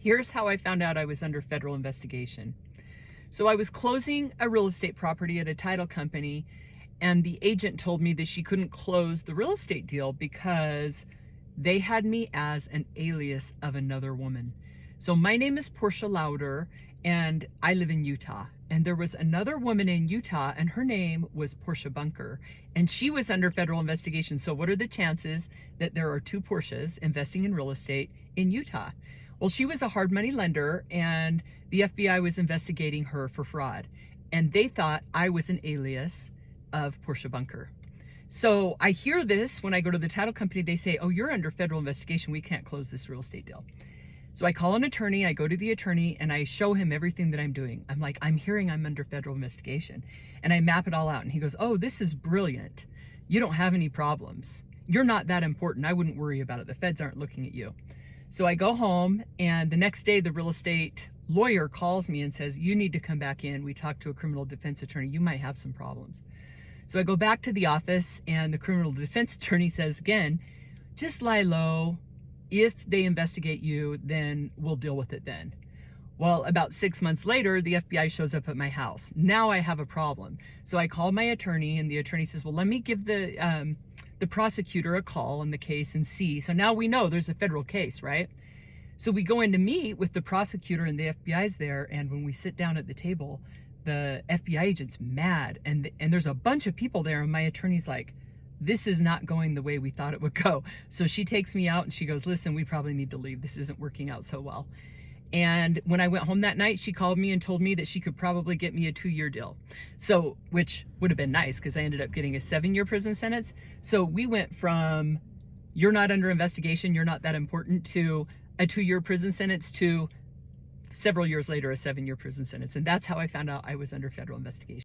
Here's how I found out I was under federal investigation. So I was closing a real estate property at a title company, and the agent told me that she couldn't close the real estate deal because they had me as an alias of another woman. So my name is Portia Lauder, and I live in Utah. And there was another woman in Utah, and her name was Portia Bunker, and she was under federal investigation. So what are the chances that there are two Portias investing in real estate in Utah? Well, she was a hard money lender, and the FBI was investigating her for fraud, and they thought I was an alias of Portia Bunker. So I hear this when I go to the title company. They say, oh, you're under federal investigation. We can't close this real estate deal. So I call an attorney, I go to the attorney, and I show him everything that I'm doing. I'm like, I'm hearing I'm under federal investigation. And I map it all out. And he goes, oh, this is brilliant. You don't have any problems. You're not that important. I wouldn't worry about it. The feds aren't looking at you. So I go home, and the next day the real estate lawyer calls me and says, you need to come back in. We talked to a criminal defense attorney. You might have some problems. So I go back to the office, and the criminal defense attorney says, again, just lie low. If they investigate you, then we'll deal with it then. Well, about 6 months later, the FBI shows up at my house. Now I have a problem. So I call my attorney, and the attorney says, well, let me give the prosecutor a call on the case and see. So now we know there's a federal case, right? So we go in to meet with the prosecutor, and the FBI's there. And when we sit down at the table, the FBI agent's mad, and there's a bunch of people there, and my attorney's like, this is not going the way we thought it would go. So she takes me out and she goes, listen, we probably need to leave. This isn't working out so well. And when I went home that night, she called me and told me that she could probably get me a 2-year deal. So, which would have been nice because I ended up getting a 7-year prison sentence. So we went from, you're not under investigation, you're not that important, to a 2-year prison sentence to several years later, a 7-year prison sentence. And that's how I found out I was under federal investigation.